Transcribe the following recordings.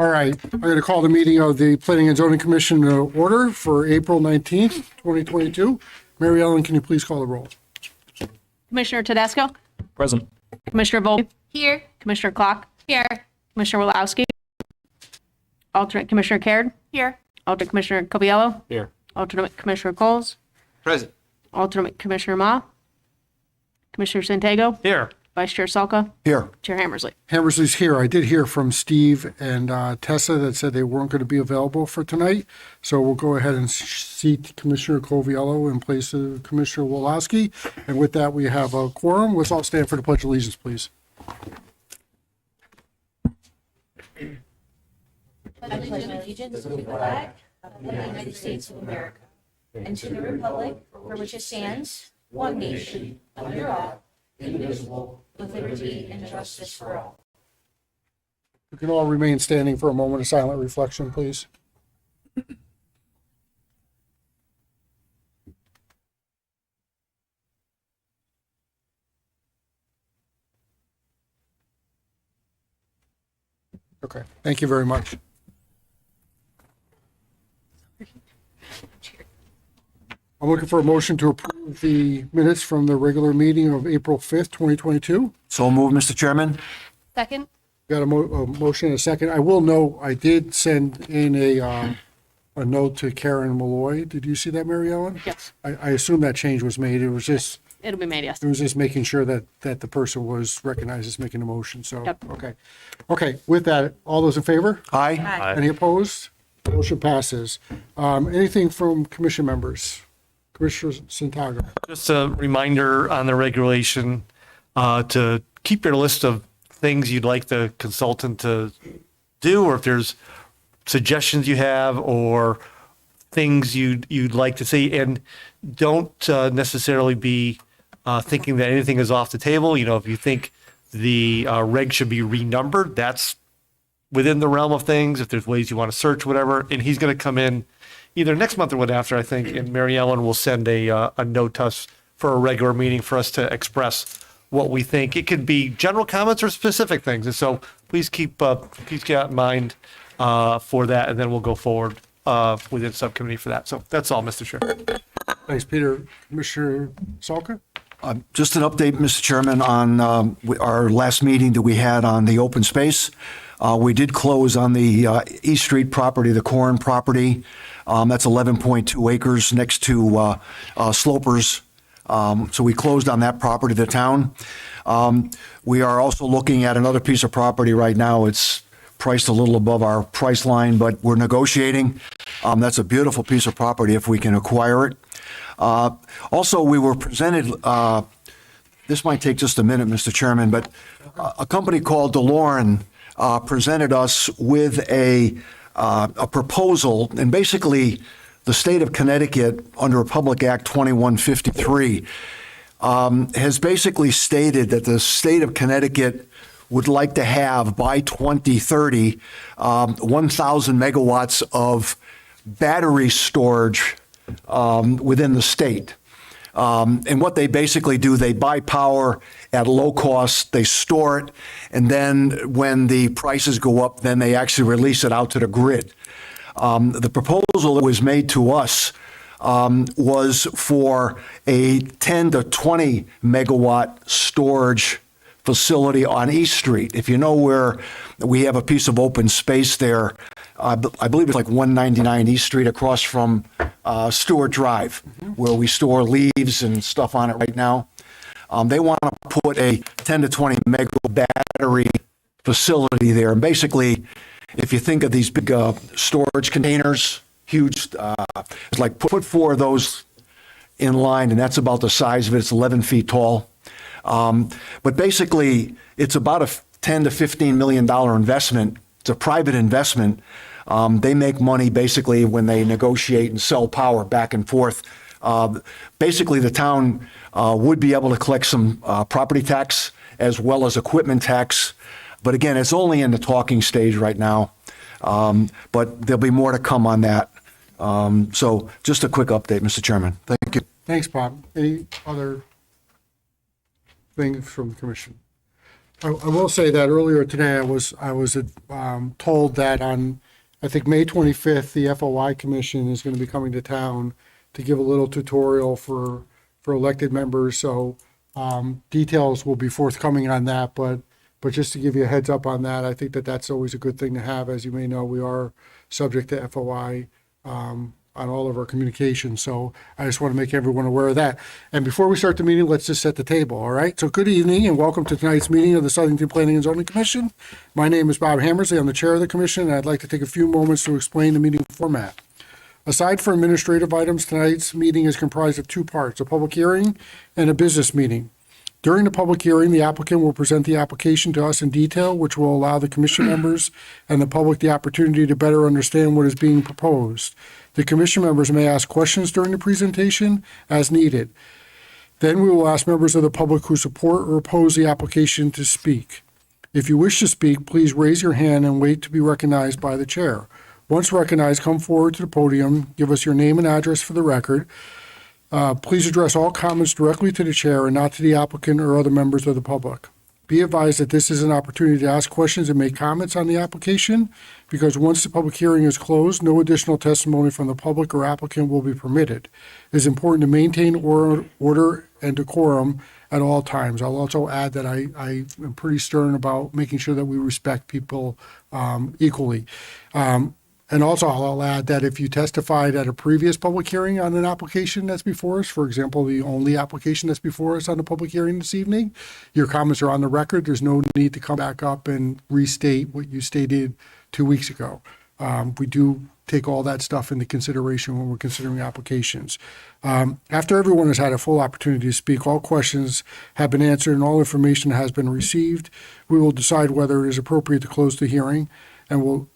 All right, I'm going to call the meeting of the Planning and Zoning Commission to order for April 19th, 2022. Mary Ellen, can you please call the roll? Commissioner Tedesco? Present. Commissioner Volpe? Here. Commissioner Klock? Here. Commissioner Woloski? Alternate Commissioner Caird? Here. Alternate Commissioner Coviello? Here. Alternate Commissioner Coles? Present. Alternate Commissioner Ma? Commissioner Santago? Here. Vice Chair Salka? Here. Chair Hammersley? Hammersley's here. I did hear from Steve and Tessa that said they weren't going to be available for tonight. So we'll go ahead and seat Commissioner Coviello in place of Commissioner Woloski. And with that, we have a quorum. Let's all stand for the Pledge of Allegiance, please. Allegiance to the flag of the United States of America and to the republic for which it stands, one nation, under God, indivisible, with liberty and justice for all. You can all remain standing for a moment of silent reflection, please. Okay, thank you very much. I'm looking for a motion to approve the minutes from the regular meeting of April 5th, 2022. So moved, Mr. Chairman. Second. Got a motion and a second. I will note, I did send in a note to Karen Malloy. Did you see that, Mary Ellen? Yes. I assume that change was made. It was just It'll be made, yes. making sure that the person was recognized as making a motion, so. Yep. Okay. Okay, with that, all those in favor? Aye. Aye. Any opposed? Motion passes. Anything from commission members? Commissioner Santago. Just a reminder on the regulation to keep your list of things you'd like the consultant to do, or if there's suggestions you have or things you'd like to see, and don't necessarily be thinking that anything is off the table. You know, if you think the reg should be renumbered, that's within the realm of things. If there's ways you want to search, whatever, and he's going to come in either next month or one after, I think, and Mary Ellen will send a note to us for a regular meeting for us to express what we think. It could be general comments or specific things, and so please keep that in mind for that, and then we'll go forward within subcommittee for that. So that's all, Mr. Chair. Thanks, Peter. Commissioner Salka? Just an update, Mr. Chairman, on our last meeting that we had on the open space. We did close on the East Street property, the Corn property. That's 11.2 acres next to Slopers. So we closed on that property, the town. We are also looking at another piece of property right now. It's priced a little above our price line, but we're negotiating. That's a beautiful piece of property if we can acquire it. Also, we were presented, this might take just a minute, Mr. Chairman, but a company called DeLorean presented us with a proposal, and basically the state of Connecticut under Republic Act 2153 has basically stated that the state of Connecticut would like to have by 2030 1,000 megawatts of battery storage within the state. And what they basically do, they buy power at low cost, they store it, and then when the prices go up, then they actually release it out to the grid. The proposal that was made to us was for a 10 to 20 megawatt storage facility on East Street. If you know where we have a piece of open space there, I believe it's like 199 East Street across from Stewart Drive, where we store leaves and stuff on it right now. They want to put a 10 to 20 megawatt battery facility there. And basically, if you think of these big storage containers, huge, it's like put four of those in line, and that's about the size of it. It's 11 feet tall. But basically, it's about a $10 to $15 million investment. It's a private investment. They make money basically when they negotiate and sell power back and forth. Basically, the town would be able to collect some property tax as well as equipment tax. But again, it's only in the talking stage right now. But there'll be more to come on that. So just a quick update, Mr. Chairman. Thank you. Thanks, Bob. Any other things from the commission? I will say that earlier today, I was told that on, I think, May 25th, the FOI Commission is going to be coming to town to give a little tutorial for elected members. So details will be forthcoming on that, but just to give you a heads up on that, I think that that's always a good thing to have. As you may know, we are subject to FOI on all of our communications. So I just want to make everyone aware of that. And before we start the meeting, let's just set the table, all right? So good evening and welcome to tonight's meeting of the Southington Planning and Zoning Commission. My name is Bob Hammersley. I'm the chair of the commission, and I'd like to take a few moments to explain the meeting format. Aside from administrative items, tonight's meeting is comprised of two parts, a public hearing and a business meeting. During the public hearing, the applicant will present the application to us in detail, which will allow the commission members and the public the opportunity to better understand what is being proposed. The commission members may ask questions during the presentation as needed. Then we will ask members of the public who support or oppose the application to speak. If you wish to speak, please raise your hand and wait to be recognized by the chair. Once recognized, come forward to the podium, give us your name and address for the record. Please address all comments directly to the chair and not to the applicant or other members of the public. Be advised that this is an opportunity to ask questions and make comments on the application, because once the public hearing is closed, no additional testimony from the public or applicant will be permitted. It is important to maintain order and decorum at all times. I'll also add that I am pretty stern about making sure that we respect people equally. And also, I'll add that if you testified at a previous public hearing on an application that's before us, for example, the only application that's before us on the public hearing this evening, your comments are on the record. There's no need to come back up and restate what you stated 2 weeks ago. We do take all that stuff into consideration when we're considering applications. After everyone has had a full opportunity to speak, all questions have been answered and all information has been received. We will decide whether it is appropriate to close the hearing, and will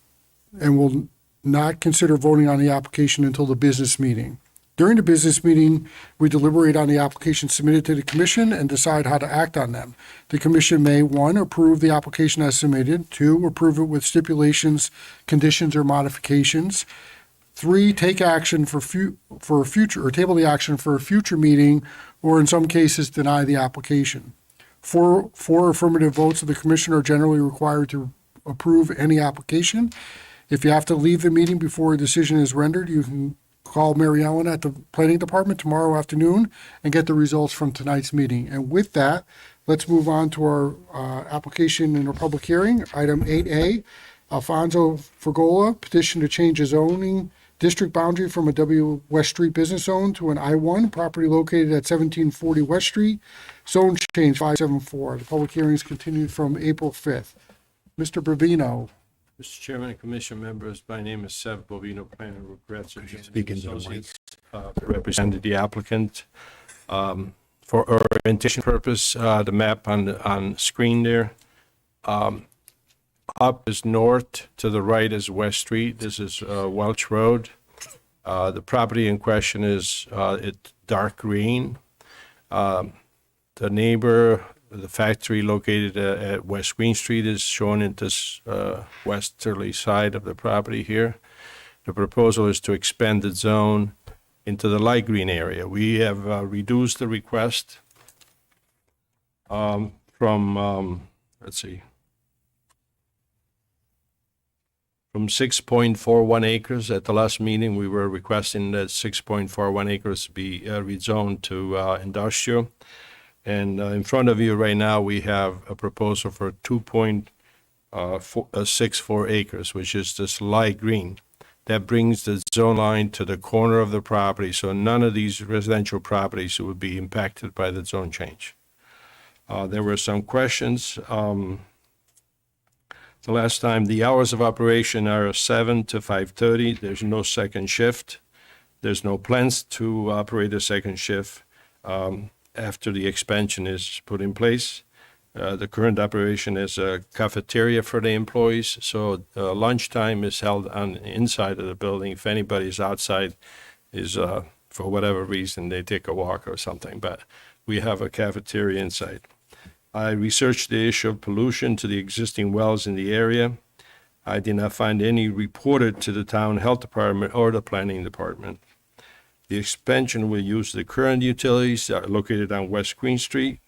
not consider voting on the application until the business meeting. During the business meeting, we deliberate on the application submitted to the commission and decide how to act on them. The commission may, 1, approve the application as submitted, 2, approve it with stipulations, conditions, or modifications, 3, take action for a future, or table the action for a future meeting, or in some cases, deny the application. 4 affirmative votes of the commission are generally required to approve any application. If you have to leave the meeting before a decision is rendered, you can call Mary Ellen at the planning department tomorrow afternoon and get the results from tonight's meeting. And with that, let's move on to our application in a public hearing. Item 8A, Alfonso Fergola, petition to change a zoning district boundary from a W West Street business zone to an I-1, property located at 1740 West Street, zone change 574. The public hearing is continued from April 5th. Mr. Bravino. Mr. Chairman and Commission members, my name is Seth Bovino, planner with Gretzer Speak into the mic. Associates, represented the applicant. For orientation purpose, the map on screen there. Up is north, to the right is West Street. This is Welch Road. The property in question is it's dark green. The neighbor, the factory located at West Green Street, is shown in this westerly side of the property here. The proposal is to expand the zone into the light green area. We have reduced the request from 6.41 acres. At the last meeting, we were requesting that 6.41 acres be rezoned to industrial. And in front of you right now, we have a proposal for 2.64 acres, which is this light green. That brings the zone line to the corner of the property, so none of these residential properties would be impacted by the zone change. There were some questions. The last time, the hours of operation are 7 to 5:30. There's no second shift. There's no plans to operate a second shift after the expansion is put in place. The current operation is a cafeteria for the employees, so lunchtime is held on the inside of the building. If anybody's outside, is for whatever reason, they take a walk or something, but we have a cafeteria inside. I researched the issue of pollution to the existing wells in the area. I did not find any reported to the town health department or the planning department. The expansion will use the current utilities located on West Green Street.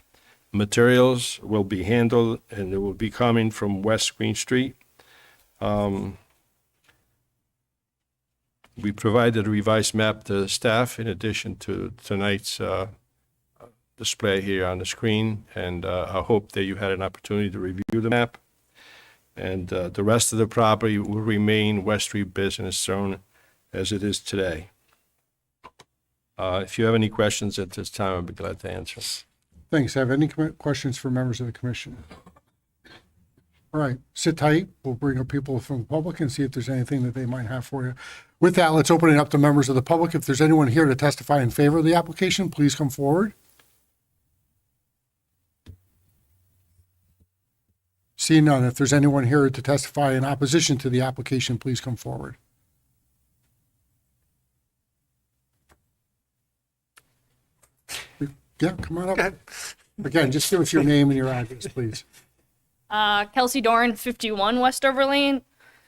Materials will be handled, and it will be coming from West Green Street. We provided a revised map to staff in addition to tonight's display here on the screen, and I hope that you had an opportunity to review the map. And the rest of the property will remain West Street Business Zone as it is today. If you have any questions at this time, I'd be glad to answer. Thanks. Have any questions for members of the commission? All right, sit tight. We'll bring up people from the public and see if there's anything that they might have for you. With that, let's open it up to members of the public. If there's anyone here to testify in favor of the application, please come forward. See none. If there's anyone here to testify in opposition to the application, please come forward. Yeah, come on up. Again, just give us your name and your address, please. Kelsey Doran, 51 Westover Lane.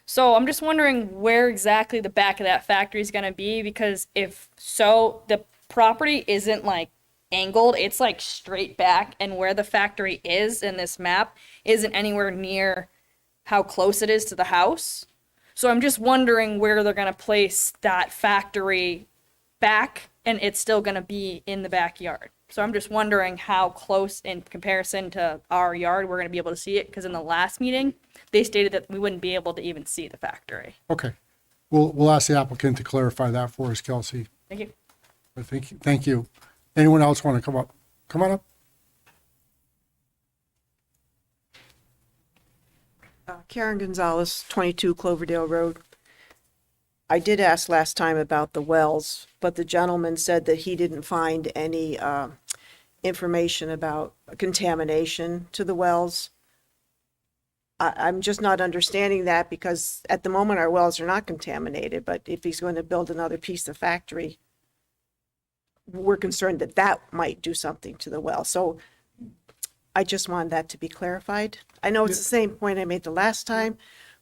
So I'm just wondering where exactly the back of that factory is going to be, because if so, the property isn't like angled, it's like straight back, and where the factory is in this map isn't anywhere near how close it is to the house. So I'm just wondering where they're going to place that factory back, and it's still going to be in the backyard. So I'm just wondering how close in comparison to our yard we're going to be able to see it, because in the last meeting, they stated that we wouldn't be able to even see the factory. Okay. We'll ask the applicant to clarify that for us, Kelsey. Thank you. Thank you. Thank you. Anyone else want to come up? Come on up. Karen Gonzalez, 22 Cloverdale Road. I did ask last time about the wells, but the gentleman said that he didn't find any information about contamination to the wells. I'm just not understanding that, because at the moment our wells are not contaminated, but if he's going to build another piece of factory, we're concerned that that might do something to the well. So I just wanted that to be clarified. I know it's the same point I made the last time,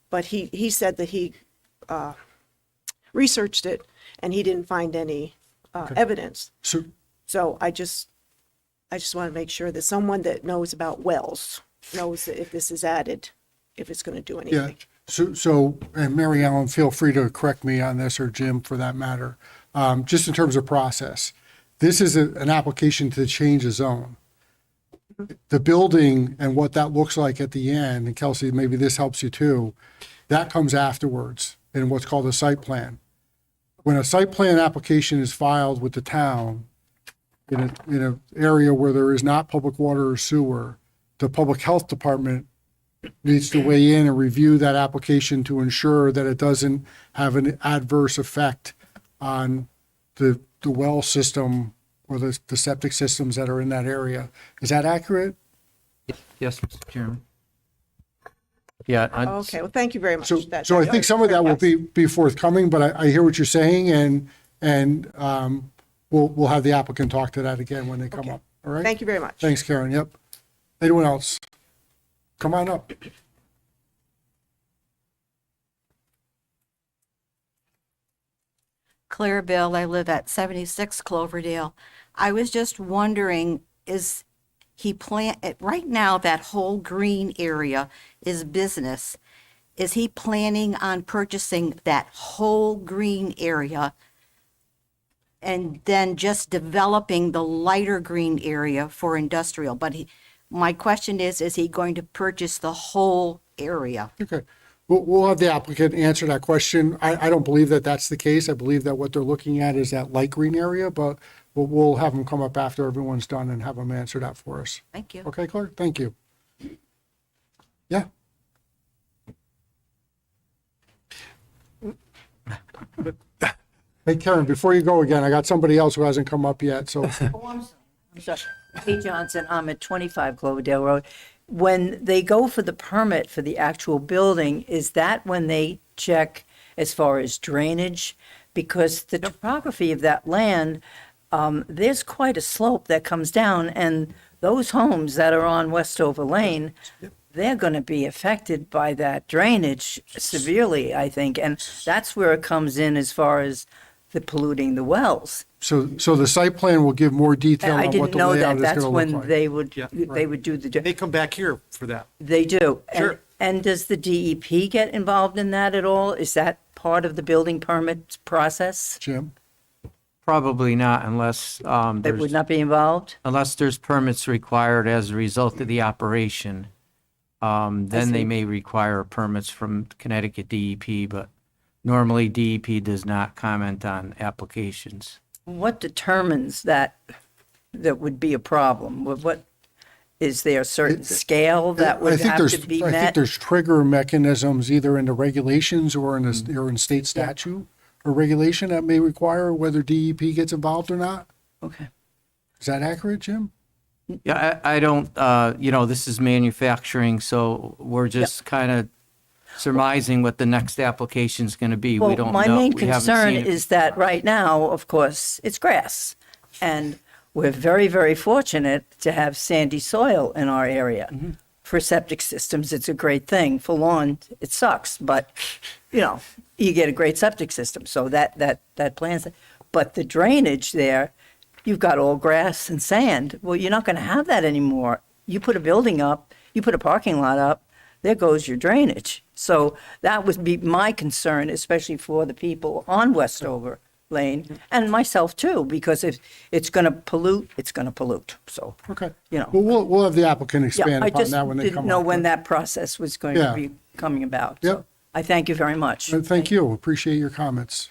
but he said that he researched it and he didn't find any evidence. So I just want to make sure that someone that knows about wells knows that if this is added, if it's going to do anything. Yeah. So, and Mary Ellen, feel free to correct me on this, or Jim for that matter. Just in terms of process, this is an application to change a zone. The building and what that looks like at the end, and Kelsey, maybe this helps you too, that comes afterwards in what's called a site plan. When a site plan application is filed with the town in an area where there is not public water or sewer, the public health department needs to weigh in and review that application to ensure that it doesn't have an adverse effect on the well system or the septic systems that are in that area. Is that accurate? Yes, Mr. Chairman. Yeah. Okay, well, thank you very much. So I think some of that will be forthcoming, but I hear what you're saying, and we'll have the applicant talk to that again when they come up. All right? Thank you very much. Thanks, Karen. Yep. Anyone else? Come on up. Claire Bill, I live at 76 Cloverdale. I was just wondering, is he right now that whole green area is business. Is he planning on purchasing that whole green area and then just developing the lighter green area for industrial? But my question is he going to purchase the whole area? Okay. We'll have the applicant answer that question. I don't believe that that's the case. I believe that what they're looking at is that light green area, but we'll have them come up after everyone's done and have them answer that for us. Thank you. Okay, Claire? Thank you. Yeah. Hey, Karen, before you go again, I got somebody else who hasn't come up yet, so. I'm sorry. Hey, Johnson, I'm at 25 Cloverdale Road. When they go for the permit for the actual building, is that when they check as far as drainage? Because the topography of that land, there's quite a slope that comes down, and those homes that are on Westover Lane, they're going to be affected by that drainage severely, I think. And that's where it comes in as far as the polluting the wells. So the site plan will give more detail I on what didn't the know layout that. is That's going to look when like. they would do the, They come back here for that. they do. Sure. And does the DEP get involved in that at all? Is that part of the building permit process? Jim? Probably not unless, They would not be involved? unless there's permits required as a result of the operation. Then see. they may require permits from Connecticut DEP, but normally DEP does not comment on applications. What determines that would be a problem? What, is there a certain scale that would have to be I think met? there's trigger mechanisms either in the regulations or in state statute or regulation that may require whether DEP gets involved or not. Okay. Is that accurate, Jim? Yeah, I don't, this is manufacturing, so we're just kind of surmising what the next application's going to be. We Well, don't know. my main We haven't concern seen it. is that right now, of course, it's grass. And we're very, very fortunate to have sandy soil in our area. Mm-hmm. For septic systems, it's a great thing. For lawn, it sucks, but, you get a great septic system, so that plans it. But the drainage there, you've got all grass and sand. Well, you're not going to have that anymore. You put a building up, you put a parking lot up, there goes your drainage. So that would be my concern, especially for the people on Westover Lane, and myself too, because if it's going to pollute, it's going to pollute. So, Okay. you know. Well, we'll have the applicant Yeah, expand I upon just that when they didn't come know up. when that process was going Yeah. to be coming about. Yep. So I thank you very much. Thank you. Appreciate your comments.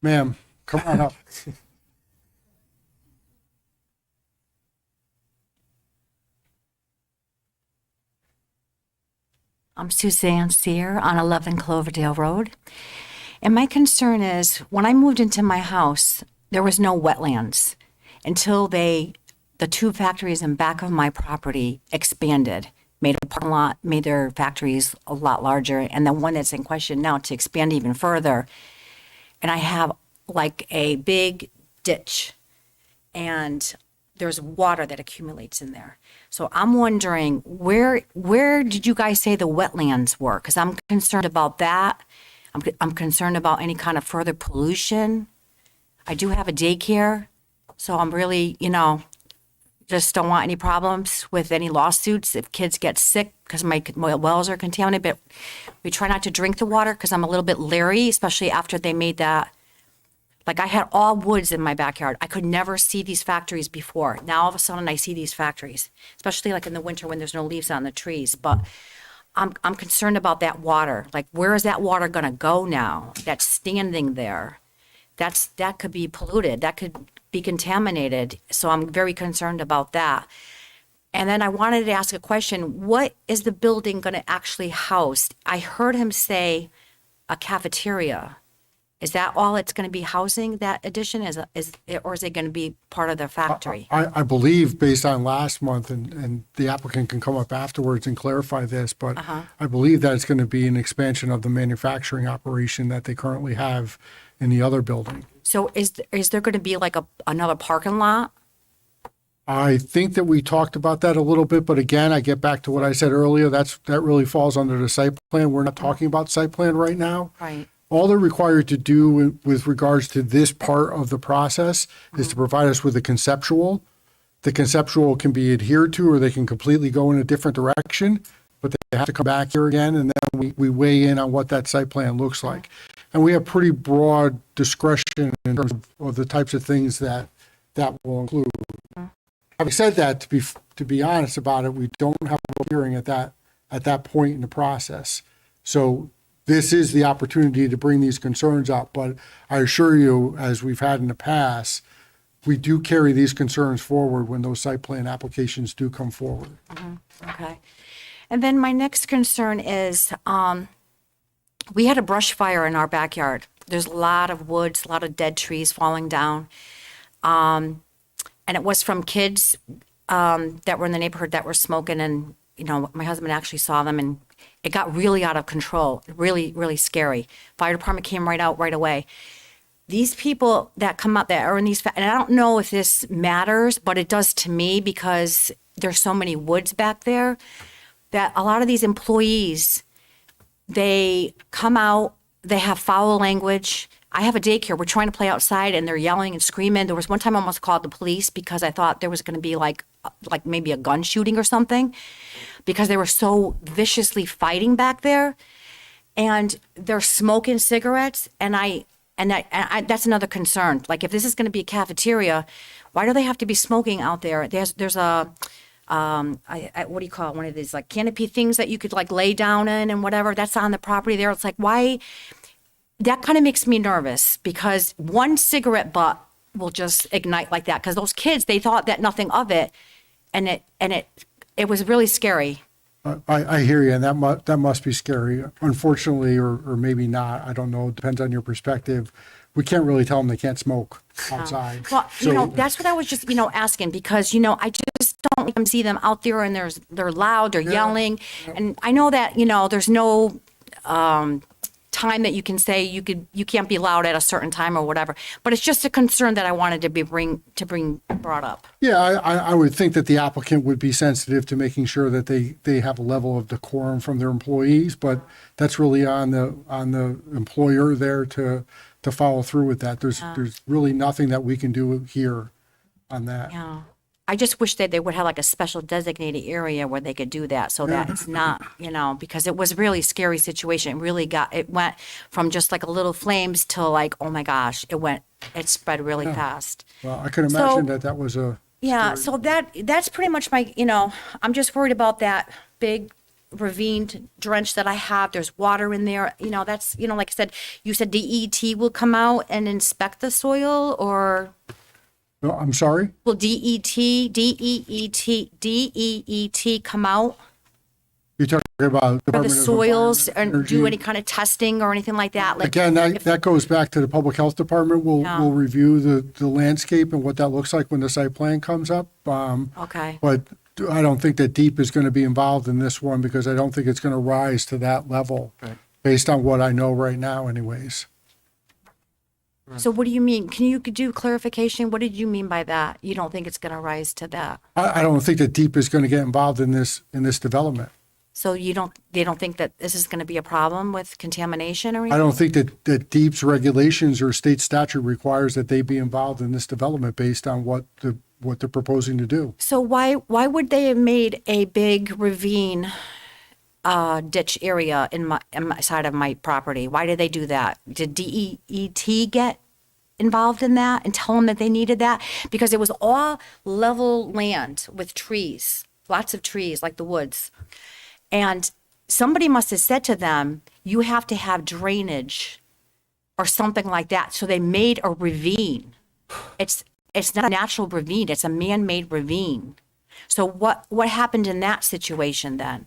Ma'am, come on up. I'm Suzanne Sear on 11 Cloverdale Road. And my concern is when I moved into my house, there was no wetlands until the two factories in back of my property expanded, made a parking lot, made their factories a lot larger. And the one that's in question now to expand even further. And I have like a big ditch and there's water that accumulates in there. So I'm wondering where did you guys say the wetlands were? Because I'm concerned about that. I'm concerned about any kind of further pollution. I do have a daycare, so I'm really, just don't want any problems with any lawsuits if kids get sick because my wells are contaminated. But we try not to drink the water because I'm a little bit leery, especially after they made that. Like I had all woods in my backyard. I could never see these factories before. Now all of a sudden I see these factories, especially like in the winter when there's no leaves on the trees. But I'm concerned about that water. Like where is that water going to go now? That's standing there. That could be polluted. That could be contaminated. So I'm very concerned about that. And then I wanted to ask a question. What is the building going to actually house? I heard him say a cafeteria. Is that all it's going to be housing, that addition, or is it going to be part of the factory? I believe based on last month, and the applicant can come up afterwards and clarify this, but I believe that it's going to be an expansion of the manufacturing operation that they currently have in the other building. So is there going to be like another parking lot? I think that we talked about that a little bit, but again, I get back to what I said earlier. That really falls under the site plan. We're not talking about site plan right now. Right. All they're required to do with regards to this part of the process is to provide us with a conceptual. The conceptual can be adhered to, or they can completely go in a different direction, but they have to come back here again, and then we weigh in on what that site plan looks like. And we have pretty broad discretion in terms of the types of things that will include. Having said that, to be honest about it, we don't have a hearing at that point in the process. So this is the opportunity to bring these concerns up, but I assure you, as we've had in the past, we do carry these concerns forward when those site plan applications do come forward. Okay. And then my next concern is we had a brush fire in our backyard. There's a lot of woods, a lot of dead trees falling down. And it was from kids that were in the neighborhood that were smoking. And, my husband actually saw them and it got really out of control, really, really scary. Fire department came right out right away. These people that come out that are in these, and I don't know if this matters, but it does to me because there's so many woods back there that a lot of these employees, they come out, they have foul language. I have a daycare. We're trying to play outside and they're yelling and screaming. There was one time I almost called the police because I thought there was going to be like maybe a gun shooting or something because they were so viciously fighting back there. And they're smoking cigarettes. And that's another concern. Like if this is going to be a cafeteria, why do they have to be smoking out there? There's a, what do you call it? One of these like canopy things that you could like lay down in and whatever. That's on the property there. It's like, why? That kind of makes me nervous because one cigarette butt will just ignite like that. Because those kids, they thought that nothing of it, and it was really scary. I hear you, and that must be scary. Unfortunately, or maybe not. I don't know. It depends on your perspective. We can't really tell them they can't smoke outside. Well, So- that's what I was just, asking because, I just don't like see them out there and they're loud, they're yelling. And I know that, there's no time that you can say you can't be loud at a certain time or whatever. But it's just a concern that I wanted to bring brought up. Yeah, I would think that the applicant would be sensitive to making sure that they have a level of decorum from their employees, but that's really on the employer there to follow through with that. There's really nothing that we can do here on that. Yeah. I just wish that they would have like a special designated area where they could do that so that it's not, because it was a really scary situation. It went from just like a little flames to like, oh my gosh, it spread really fast. Well, I can imagine that was a. Yeah, so that's pretty much my, I'm just worried about that big ravine drench that I have. There's water in there. That's, like I said, you said DET will come out and inspect the soil or No, I'm sorry? will DET come out You're talking about for the Department of soils Environment, and do Energy? any kind of testing or anything like that? Like Again, that goes back to the Public Health Department. We'll review the landscape and what that looks like when the site plan comes up. Okay. But I don't think that DEEP is going to be involved in this one because I don't think it's going to rise to that level based on what I know right now anyways. So what do you mean? Can you do clarification? What did you mean by that? You don't think it's going to rise to that? I don't think that DEEP is going to get involved in this development. So they don't think that this is going to be a problem with contamination or anything? I don't think that DEEP's regulations or state statute requires that they be involved in this development based on what they're proposing to do. So why would they have made a big ravine ditch area in my side of my property? Why did they do that? Did DET get involved in that and tell them that they needed that? Because it was all level land with trees, lots of trees like the woods. And somebody must have said to them, you have to have drainage or something like that. So they made a ravine. It's not a natural ravine, it's a man-made ravine. So what happened in that situation then?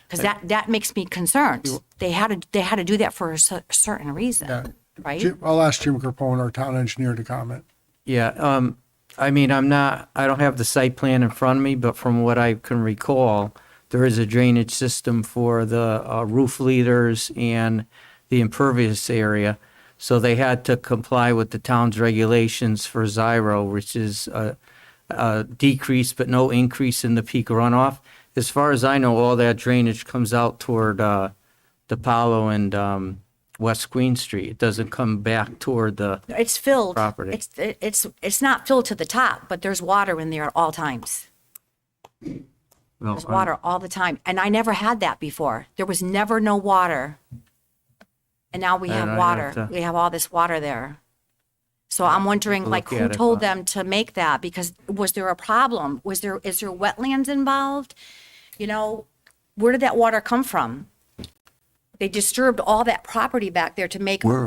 Because that makes me concerned. They had to do that for a certain reason, right? I'll ask Jim Capone, our town engineer, to comment. Yeah, I mean, I don't have the site plan in front of me, but from what I can recall, there is a drainage system for the roof leaders and the impervious area. So they had to comply with the town's regulations for Zyro, which is a decrease but no increase in the peak runoff. As far as I know, all that drainage comes out toward DePaulo and West Queen Street. It doesn't come back toward the It's filled. property. It's not filled to the top, but there's water in there at all times. Well, There's water all the time. And I never had that before. There was never no water. And now we I have don't know, water. We have all this water there. So I'm wondering, to like, look who at it, told but- them to make that? Because was there a problem? Is there wetlands involved? Where did that water come from? They disturbed all that property back there to make Where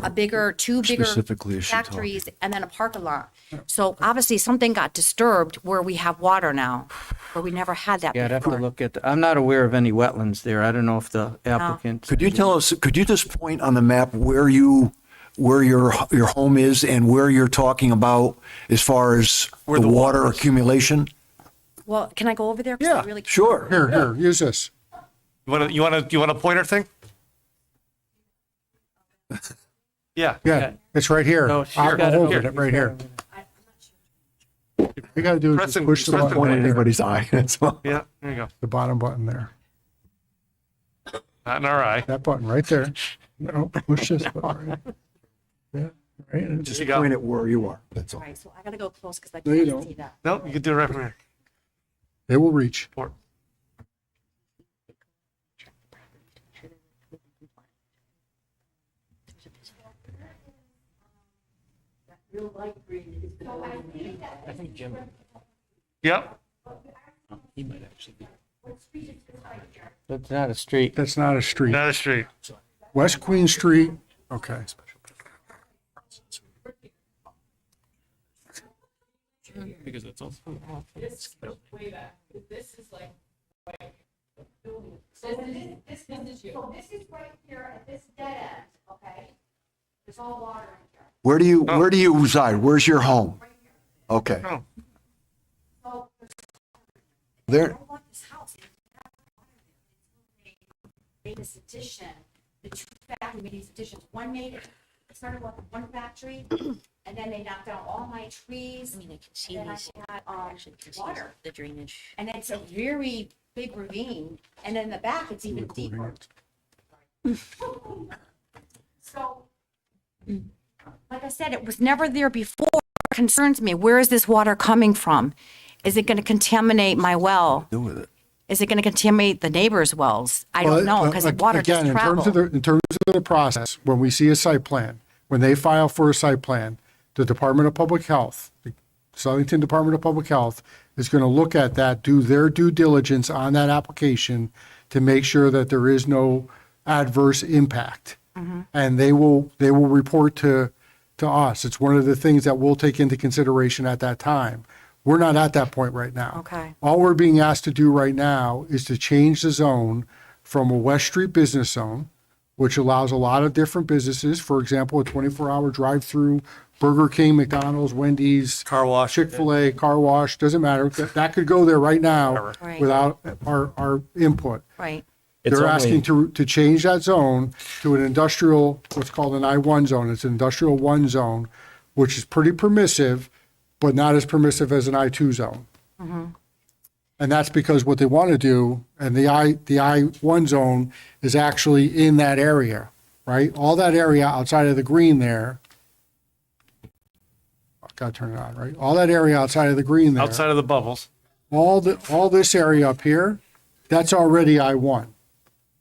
two bigger specifically is she talking? factories and then a parking lot. So obviously something got disturbed where we have water now, where we never had that Yeah, I'd have to before. look at, I'm not aware of any wetlands there. I don't know if the applicant. Could you just point on the map where your home is and where you're talking about as far as Where the the water water is. accumulation? Well, can I go over there? 'Cause I Yeah, really- sure. Here, use this. You want a pointer thing? Yeah. Yeah, it's right here. No, she's I'm got it holding over it right here. You gotta do is just Preston- push the Preston button Point right in there, anybody's eye. That's all. Yeah, there you go. the bottom button there. Not in our eye. That button right there. No, push this button right. Yeah, Right? And Just you go. point it where you are, that's all. All right, so I gotta go close because I No, you can't don't. see that. No, you can do it right from here. They will reach. Or- Yep. That's not a street. That's not a street. Not a street. West Queen Street, okay. This is right here at this dead end, okay? There's all water in here. Where do you reside? Where's your home? Okay. Oh. There, I want this house. They made this addition, the two factory made these additions. One made it, it started with one factory, and then they knocked down all my trees. I mean, I can see And I these, had, actually can see water. the drainage. And it's a very big ravine, and then in the back, it's even deeper. So, like I said, it was never there before. It concerns me. Where is this water coming from? Is it going to contaminate my well? do with it. Is it going to contaminate the neighbors' wells? I don't know, because the water Again, just in terms of traveled. in terms of the process, when we see a site plan, when they file for a site plan, the Department of Public Health, the Southington Department of Public Health is going to look at that, do their due diligence on that application to make sure that there is no adverse impact. And they will report to us. It's one of the things that we'll take into consideration at that time. We're not at that point right now. Okay. All we're being asked to do right now is to change the zone from a West Street business zone, which allows a lot of different businesses, for example, a 24-hour drive-through, Burger King, McDonald's, Wendy's, Car wash. Chick-fil-A, car wash, doesn't matter. That could go there right now Right. without our input. Right. They're asking to change that zone to an industrial, what's called an I-1 zone. It's an industrial 1 zone, which is pretty permissive, but not as permissive as an I-2 zone. And that's because what they want to do, and the I-1 zone is actually in that area, right? All that area outside of the green there, gotta turn it on, right? All that area outside of the green there, Outside of the bubbles. all this area up here, that's already I-1.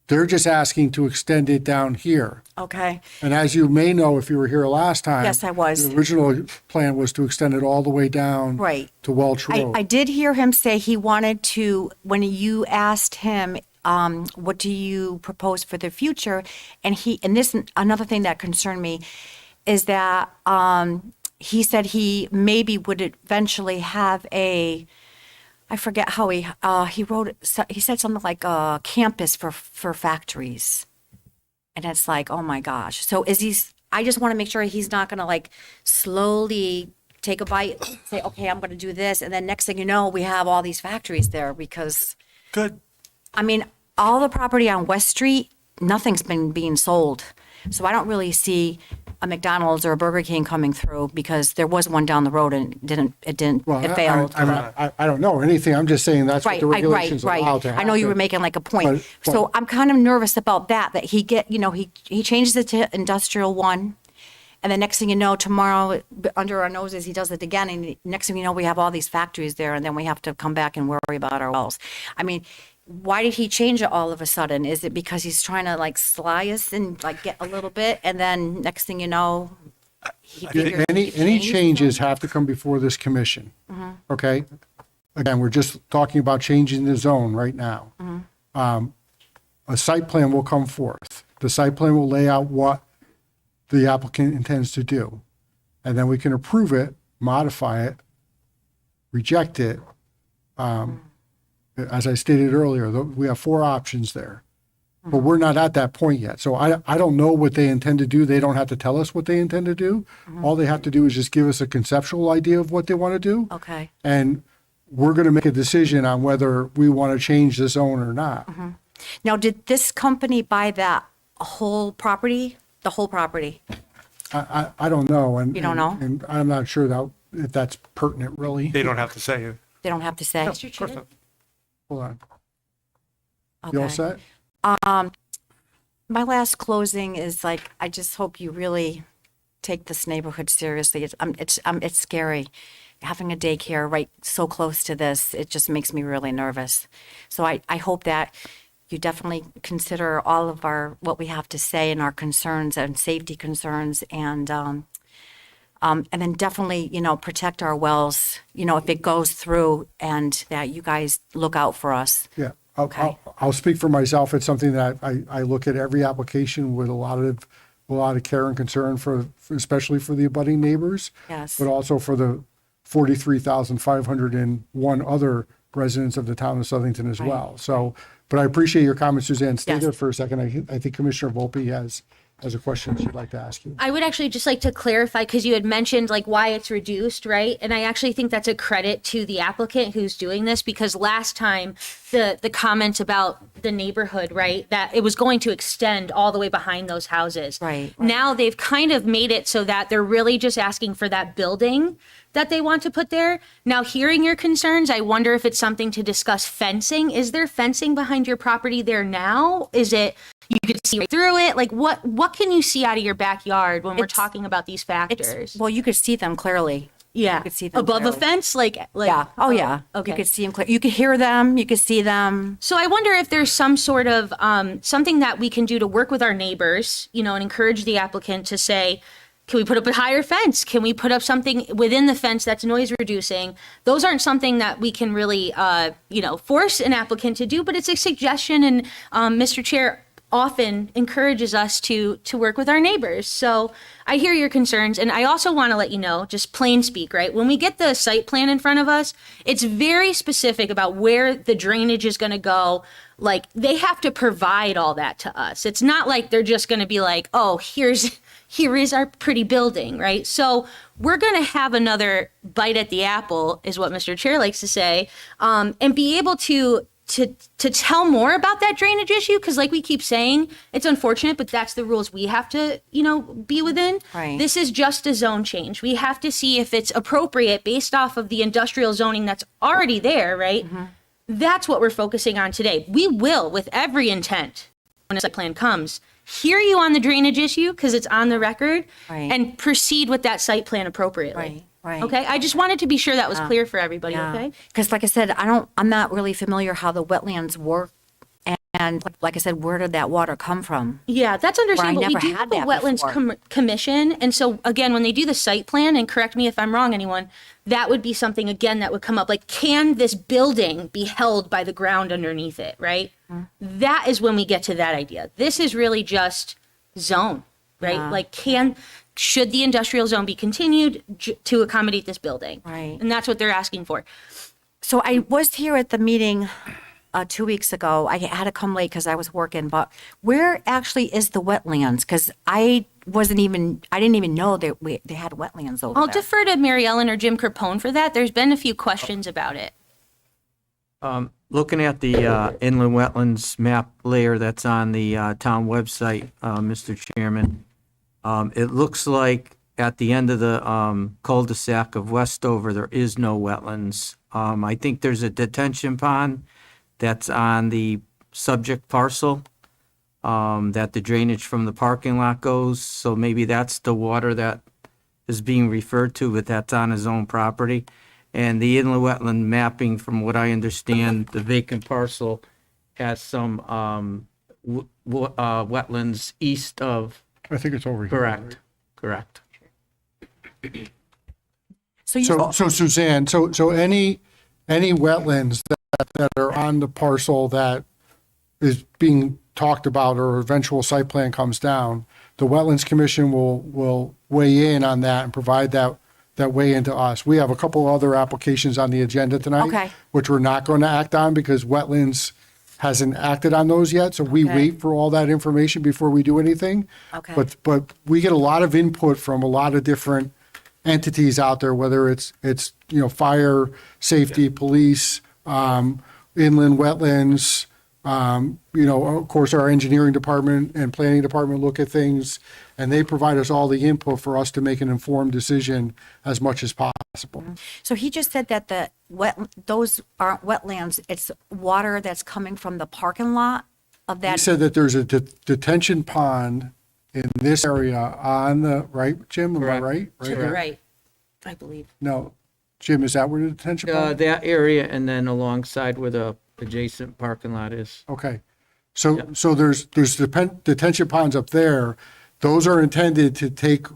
They're just asking to extend it down here. Okay. And as you may know, if you were here last time. Yes, I was. The original plan was to extend it all the way down. Right. To Welch I Road. did hear him say he wanted to, when you asked him, what do you propose for the future? And another thing that concerned me is that, he said he maybe would eventually have I forget how he wrote it, he said something like a campus for factories. And it's like, oh my gosh. So I just want to make sure he's not going to like slowly take a bite, say, okay, I'm going to do this. And then next thing you know, we have all these factories there because, Good. I mean, all the property on West Street, nothing's been being sold. So I don't really see a McDonald's or a Burger King coming through because there was one down the road and Well, it failed. I don't know anything. I'm just saying that's what the regulations allow to happen. I know you were making like a point. But- So I'm kind of nervous about that he changes it to industrial 1. And the next thing you know, tomorrow, under our noses, he does it again. And next thing you know, we have all these factories there and then we have to come back and worry about our wells. I mean, why did he change it all of a sudden? Is it because he's trying to like sly us and like get a little bit? And then next thing you know, he figures Any he changed changes have to come before this commission. Mm-hmm. Okay? Again, we're just talking about changing the zone right now. Mm-hmm. A site plan will come forth. The site plan will lay out what the applicant intends to do. And then we can approve it, modify it, reject it. As I stated earlier, we have 4 options there. But we're not at that point yet. So I don't know what they intend to do. They don't have to tell us what they intend to do. All they have to do is just give us a conceptual idea of what they want to do. Okay. And we're going to make a decision on whether we want to change the zone or not. Now, did this company buy that whole property? The whole property? I don't know. And You don't know? And I'm not sure if that's pertinent, really. They don't have to say it. They don't have to say? No, of course not. Hold on. You all Okay. set? My last closing is like, I just hope you really take this neighborhood seriously. It's scary. Having a daycare right so close to this, it just makes me really nervous. So I hope that you definitely consider all of what we have to say and our concerns and safety concerns, and then definitely, protect our wells, if it goes through, and that you guys look out for us. Yeah. Okay. I'll speak for myself. It's something that I look at every application with a lot of care and concern especially for the abutting neighbors. Yes. But also for the 43,501 other residents of the town of Southington as well. So, but I appreciate your comments, Suzanne. Stay Yes. there for a second. I think Commissioner Volpe has a question she'd like to ask you. I would actually just like to clarify, because you had mentioned like why it's reduced, right? And I actually think that's a credit to the applicant who's doing this, because last time the comment about the neighborhood, right, that it was going to extend all the way behind those houses. Right. Now they've kind of made it so that they're really just asking for that building that they want to put there. Now, hearing your concerns, I wonder if it's something to discuss fencing. Is there fencing behind your property there now? Is it, you could see right through it? Like what can you see out of your backyard when we're talking about these factors? Well, you could see them clearly. Yeah. You could see them above a clearly. fence? Like Yeah. Oh, yeah. Okay. You could see them clear. You could hear them. You could see them. So I wonder if there's some sort of something that we can do to work with our neighbors, and encourage the applicant to say, can we put up a higher fence? Can we put up something within the fence that's noise reducing? Those aren't something that we can really, force an applicant to do, but it's a suggestion. And Mr. Chair often encourages us to work with our neighbors. So I hear your concerns. And I also want to let you know, just plain speak, right? When we get the site plan in front of us, it's very specific about where the drainage is going to go. Like, they have to provide all that to us. It's not like they're just going to be like, oh, here is our pretty building, right? So we're going to have another bite at the apple, is what Mr. Chair likes to say, and be able to tell more about that drainage issue. Because like we keep saying, it's unfortunate, but that's the rules we have to, be within. Right. This is just a zone change. We have to see if it's appropriate based off of the industrial zoning that's already there, right? Mm-hmm. That's what we're focusing on today. We will, with every intent, when a site plan comes, hear you on the drainage issue, because it's on the record, Right. and proceed with that site plan appropriately. Right. Right. Okay, I just wanted to be sure that was clear for everybody, okay? Because like I said, I'm not really familiar how the wetlands work. And like I said, where did that water come from? Yeah, that's understandable. We never do had have a that Wetlands before. Commission, and so again, when they do the site plan, and correct me if I'm wrong, anyone, that would be something, again, that would come up, like, can this building be held by the ground underneath it, right? That is when we get to that idea. This is really just zone, right? Yeah. Like, should the industrial zone be continued to accommodate this building? Right. And that's what they're asking for. So I was here at the meeting 2 weeks ago. I had to come late because I was working, but where actually is the wetlands? Because I didn't even know that they had wetlands over I'll there. defer to Mary Ellen or Jim Carpone for that. There's been a few questions about it. Looking at the inland wetlands map layer that's on the town website, Mr. Chairman, it looks like at the end of the cul-de-sac of Westover, there is no wetlands. I think there's a detention pond that's on the subject parcel, that the drainage from the parking lot goes. So maybe that's the water that is being referred to, but that's on his own property. And the inland wetland mapping, from what I understand, the vacant parcel has some wetlands east of. I think it's over here. Correct. So Suzanne, so any wetlands that are on the parcel that is being talked about, or eventual site plan comes down, the Wetlands Commission will weigh in on that and provide that weigh into us. We have a couple other applications on the agenda tonight, Okay. which we're not going to act on because Wetlands hasn't acted on those yet. So we Okay. wait for all that information before we do anything. Okay. But we get a lot of input from a lot of different entities out there, whether it's fire, safety, police, inland wetlands, of course, our engineering department and planning department look at things, and they provide us all the input for us to make an informed decision as much as possible. So he just said that those aren't wetlands. It's water that's coming from the parking lot of He that. said that there's a detention pond in this area on the, right, Jim, am I Correct. right? To the here? right, I believe. No, Jim, is that where the detention pond? That area and then alongside where the adjacent parking lot is. Okay. So there's detention ponds up there. Those are intended to take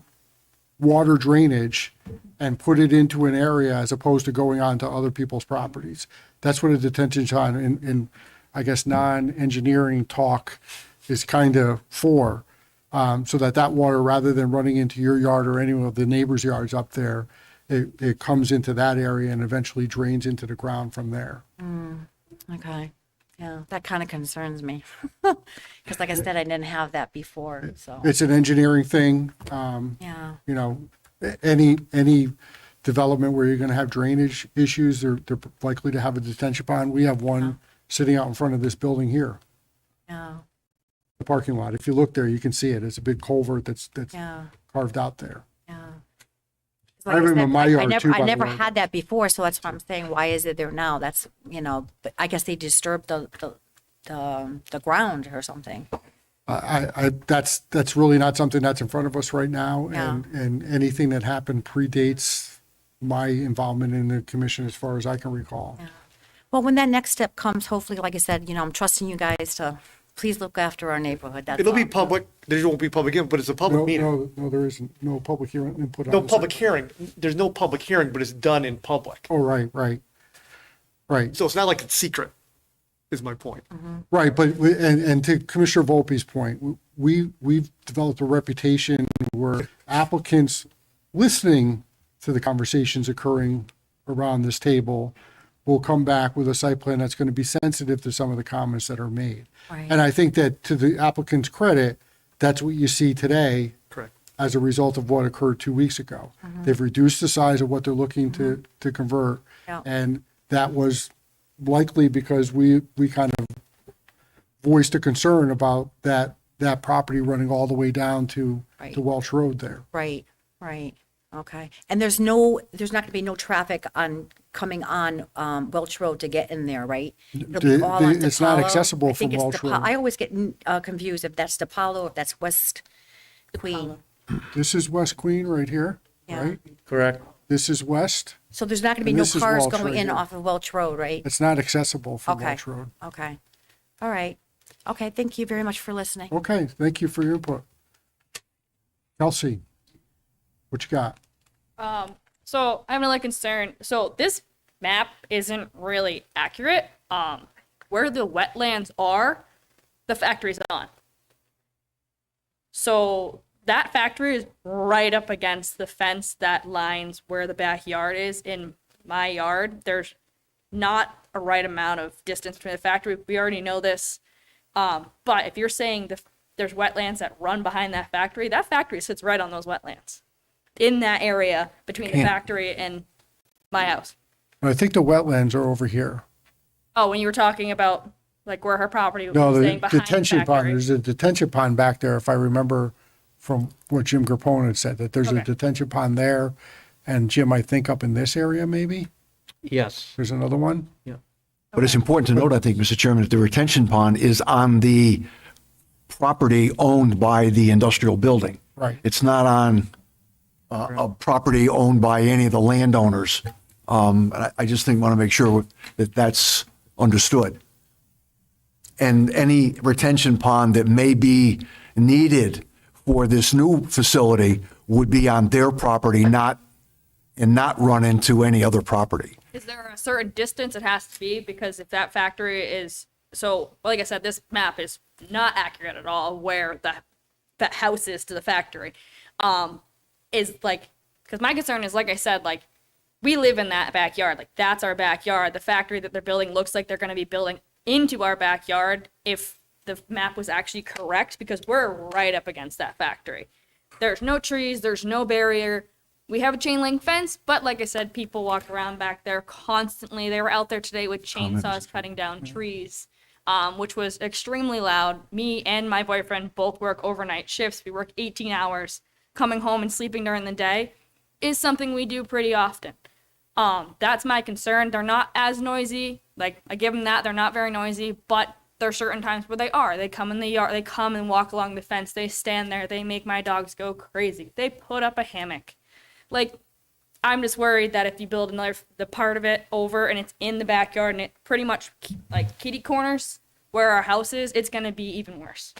water drainage and put it into an area as opposed to going onto other people's properties. That's what a detention pond in I guess, non-engineering talk is kind of for. So that water, rather than running into your yard or any of the neighbors' yards up there, it comes into that area and eventually drains into the ground from there. Okay. Yeah, that kind of concerns me. Because like I said, I didn't have that before, so. It's an engineering thing. Yeah. You know, any development where you're going to have drainage issues, they're likely to have a detention pond. We have one sitting out in front of this building here, Yeah. the parking lot. If you look there, you can see it. It's a big culvert that's Yeah. carved out there. Yeah. I have them in my yard too, by I the never way. had that before, so that's why I'm saying, why is it there now? That's, but I guess they disturbed the ground or something. That's really not something that's in front of us right now. Yeah. And anything that happened predates my involvement in the commission as far as I can recall. Well, when that next step comes, hopefully, like I said, I'm trusting you guys to please look after our neighborhood. That's It'll be all. public. There won't be public input, but it's a public No, meeting. no, there isn't. No public hearing input on No this. public hearing. There's no public hearing, but it's done in public. Oh, right. So it's not like it's secret, is my point. Right, but, and to Commissioner Volpe's point, we've developed a reputation where applicants listening to the conversations occurring around this table will come back with a site plan that's going to be sensitive to some of the comments that are made. Right. And I think that to the applicant's credit, that's what you see today Correct. as a result of what occurred 2 weeks ago. They've reduced the size of what they're looking to convert. Yeah. And that was likely because we kind of voiced a concern about that property running all the way down to Right. Welch Road there. Right. Okay. And there's not going to be no traffic coming on Welch Road to get in there, right? It'll be all on It's not DePaulo. accessible I think from it's Welch Road. I always get confused if that's DePaulo, if that's West Queen. This is West Queen right here, Yeah. right? Correct. This is West. So there's not going to be And no this is cars Welch going right in here. off of Welch Road, right? It's not accessible from Okay. Welch Road. Okay. All right. Okay. Thank you very much for listening. Okay, thank you for your input. Kelsey, what you got? So I have another concern. So this map isn't really accurate. Where the wetlands are, the factory's on. So that factory is right up against the fence that lines where the backyard is. In my yard, there's not a right amount of distance between the factory. We already know this. But if you're saying there's wetlands that run behind that factory sits right on those wetlands in that area between the factory and my house. I think the wetlands are over here. Oh, when you were talking about like where her property was No, the saying behind detention the pond, factory. there's a detention pond back there, if I remember from what Jim Grappone had said, that there's a Okay. detention pond there. And Jim, I think up in this area, maybe, Yes. there's another one. But it's important to note, I think, Mr. Chairman, that the retention pond is on the property owned by the industrial building. Right. It's not on a property owned by any of the landowners. I just want to make sure that that's understood. And any retention pond that may be needed for this new facility would be on their property, not run into any other property. Is there a certain distance it has to be? Because if that factory is, so like I said, this map is not accurate at all where the house is to the factory. Is like, because my concern is, like I said, like we live in that backyard. Like that's our backyard. The factory that they're building looks like they're going to be building into our backyard if the map was actually correct, because we're right up against that factory. There's no trees, there's no barrier. We have a chain link fence, but like I said, people walk around back there constantly. They were out there today with chainsaws cutting down trees, which was extremely loud. Me and my boyfriend both work overnight shifts. We work 18 hours. Coming home and sleeping during the day is something we do pretty often. That's my concern. They're not as noisy. Like, I give them that. They're not very noisy, but there are certain times where they are. They come in the yard, they come and walk along the fence, they stand there, they make my dogs go crazy. They put up a hammock. Like, I'm just worried that if you build the part of it over and it's in the backyard and it pretty much like kitty corners where our house is, it's going to be even worse.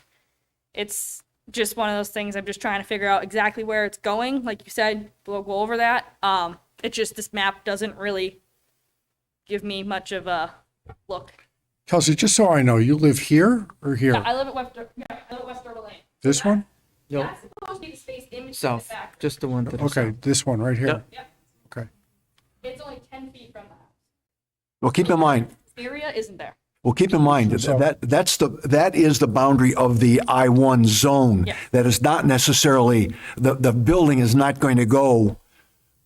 It's just one of those things. I'm just trying to figure out exactly where it's going. Like you said, we'll go over that. It's just this map doesn't really give me much of a look. Kelsey, just so I know, you live here or here? Yeah, I live at Westover Lane. This one? Yep. That's supposed to be the space in between the South, back. just the one to the Okay, south. this one right here. Yep. Yep. Okay. It's only 10 feet from the house. Well, keep in mind, The area isn't there. So- that is the boundary of the I-1 zone. Yeah. That is not necessarily, the building is not going to go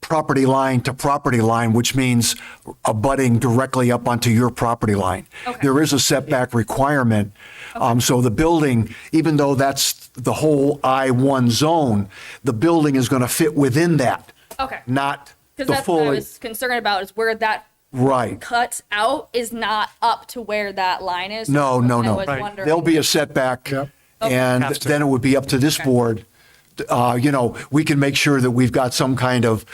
property line to property line, which means abutting directly up onto your property line. Okay. There is a setback requirement. So the building, even though that's the whole I-1 zone, the building is going to fit within that, Okay. not Because the that's what I full, was concerned about is where that right. cuts out is not up to where that line is. No, no, I no. was Right. wondering. There'll be a setback, Yep. and Have to. then it would be up to this board. We can make sure that we've got some kind of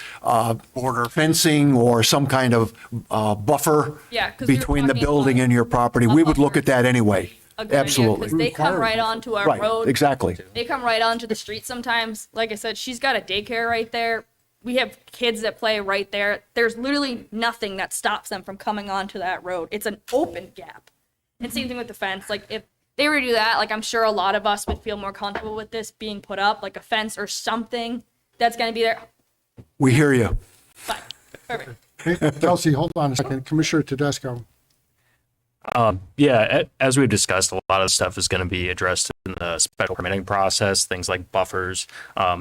border fencing or some kind of buffer Yeah, 'cause we were between the talking building about and your property. We would look at that anyway. A good idea, 'cause Absolutely. they come right onto our Right, road. exactly. They come right onto the street sometimes. Like I said, she's got a daycare right there. We have kids that play right there. There's literally nothing that stops them from coming onto that road. It's an open gap. And same thing with the fence. Like if they were to do that, like I'm sure a lot of us would feel more comfortable with this being put up, like a fence or something that's going to be there. We hear you. Fine. Perfect. Hey, Kelsey, hold on a second. Commissioner Tedesco. Yeah, as we've discussed, a lot of stuff is going to be addressed in the special permitting process, things like buffers,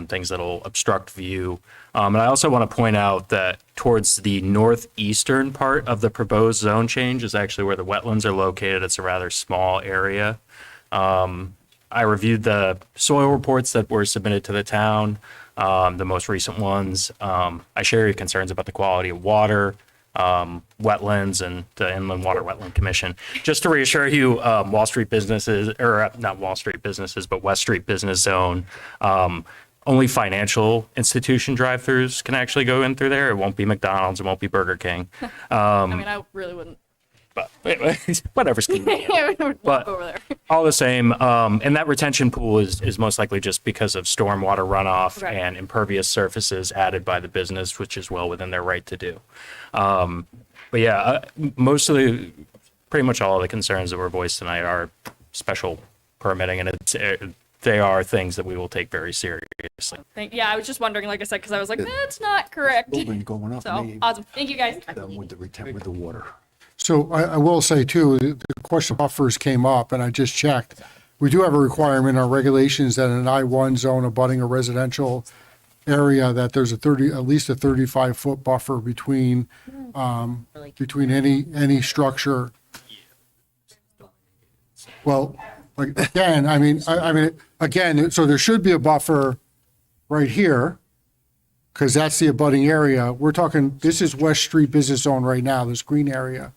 things that'll obstruct view. And I also want to point out that towards the northeastern part of the proposed zone change is actually where the wetlands are located. It's a rather small area. I reviewed the soil reports that were submitted to the town, the most recent ones. I share your concerns about the quality of water, wetlands, and the Inland Water Wetland Commission. Just to reassure you, Wall Street businesses, or not Wall Street businesses, but West Street Business Zone, only financial institution drive-throughs can actually go in through there. It won't be McDonald's, it won't be Burger King. I mean, I really wouldn't. But whatever's convenient. I would walk But- over there. All the same, and that retention pool is most likely just because of stormwater runoff Right. and impervious surfaces added by the business, which is well within their right to do. But yeah, pretty much all of the concerns that were voiced tonight are special permitting, and they are things that we will take very seriously. Yeah, I was just wondering, like I said, because I was like, that's not correct. Building going up, So maybe. awesome. Thank you guys. With the water. So I will say too, the question of buffers came up and I just checked. We do have a requirement in our regulations that in an I-1 zone abutting a residential area, that there's at least a 35-foot buffer between any structure. Well, like, again, I mean, again, so there should be a buffer right here, because that's the abutting area. We're talking, this is West Street Business Zone right now, this green area.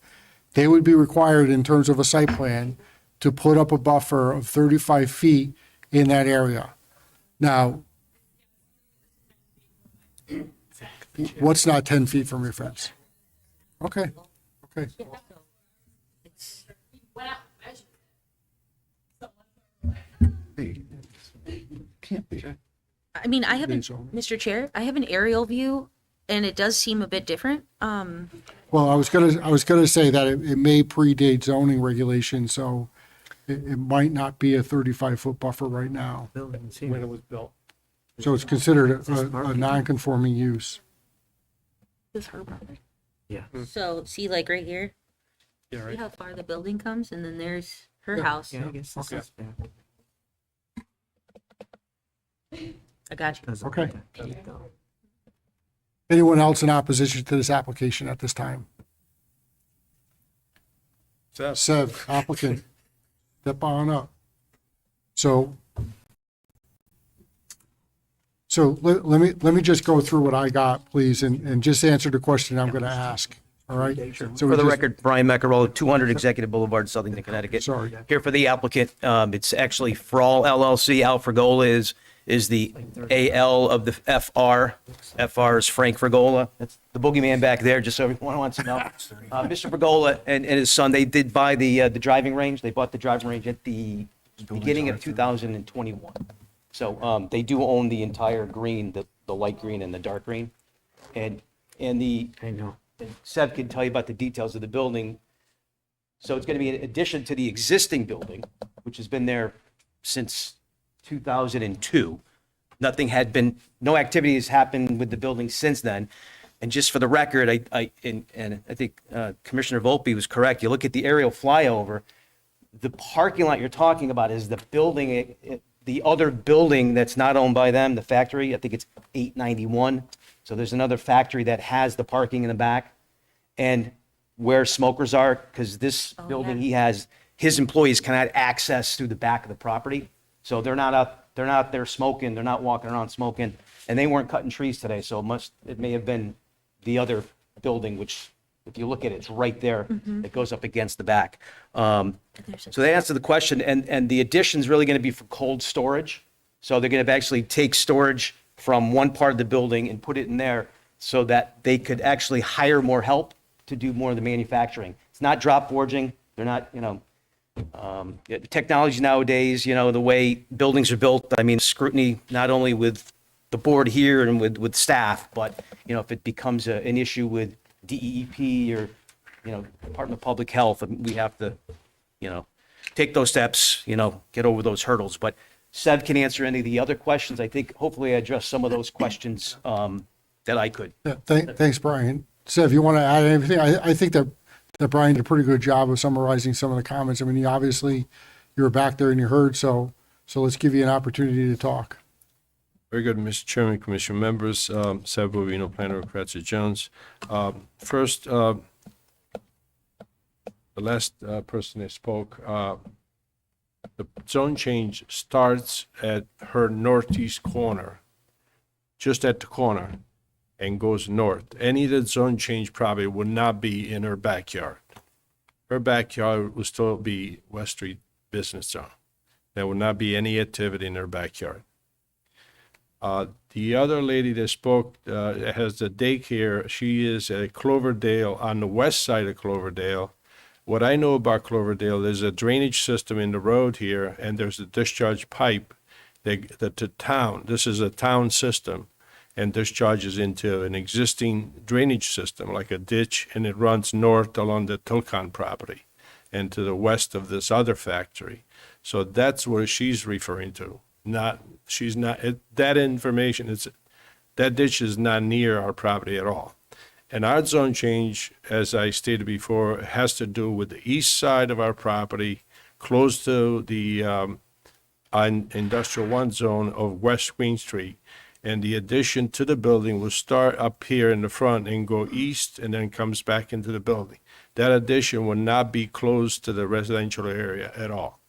They would be required in terms of a site plan to put up a buffer of 35 feet in that area. Now, what's not 10 feet from your fence? Okay, okay. Can't be. I mean, I have an, Zone. Mr. Chair, I have an aerial view and it does seem a bit different. Well, I was gonna say that it may predate zoning regulations, so it might not be a 35-foot buffer right now. Buildings When here. it was built. So it's considered a non-conforming use. This her property. So see like right here, Yeah, see right. how far the building comes and then there's her Yeah. house. Yeah, I guess this Okay. is back. I got you. Doesn't Okay. matter. There you go. Anyone else in opposition to this application at this time? Sev, applicant, step on up. So let me just go through what I got, please, and just answer the question I'm going to ask. All right? So For we the just- record, Brian Macarola, 200 Executive Boulevard, Southington, Connecticut. Sorry. Here for the applicant. It's actually Frall LLC. Al Fragola is the AL of the FR. FR is Frank Fragola. That's the boogeyman back there, just so everyone wants to know. Mr. Fragola and his son, they did buy the driving range. They bought the driving range at the beginning of 2021. So they do own the entire green, the light green and the dark green. And the I know. Seb can tell you about the details of the building. So it's going to be in addition to the existing building, which has been there since 2002. No activity has happened with the building since then. And just for the record, I think Commissioner Volpe was correct. You look at the aerial flyover, the parking lot you're talking about is the building, the other building that's not owned by them, the factory. I think it's 891. So there's another factory that has the parking in the back. And where smokers are, because this building, his employees cannot access through the back of the property. So they're not out there smoking, they're not walking around smoking, and they weren't cutting trees today, so it may have been the other building, which, if you look at it, it's right there. It goes up against the back. So they answered the question, and the addition's really gonna be for cold storage. So they're gonna actually take storage from one part of the building and put it in there so that they could actually hire more help to do more of the manufacturing. It's not drop forging. They're not, the technology nowadays, the way buildings are built, I mean, scrutiny not only with the board here and with staff, but, if it becomes an issue with DEEP or, Department of Public Health, we have to, take those steps, get over those hurdles. But Seb can answer any of the other questions. I think hopefully I addressed some of those questions that I could. Yeah, thanks, Brian. Seth, if you want to add anything, I think that Brian did a pretty good job of summarizing some of the comments. I mean, you were back there and you heard, so let's give you an opportunity to talk. Very good, Mr. Chairman, Commission members, Seb Bovino, Planner of Kratzer Jones. First, the last person that spoke, the zone change starts at her northeast corner, just at the corner, and goes north. Any of the zone change probably would not be in her backyard. Her backyard would still be West Street Business Zone. There would not be any activity in her backyard. The other lady that spoke has the daycare. She is at Cloverdale, on the west side of Cloverdale. What I know about Cloverdale, there's a drainage system in the road here, and there's a discharge pipe that the town, this is a town system, and discharges into an existing drainage system, like a ditch, and it runs north along the Tilcon property and to the west of this other factory. So that's what she's referring to. That information, that ditch is not near our property at all. And our zone change, as I stated before, has to do with the east side of our property, close to the Industrial 1 zone of West Queen Street. And the addition to the building will start up here in the front and go east and then comes back into the building. That addition will not be close to the residential area at all.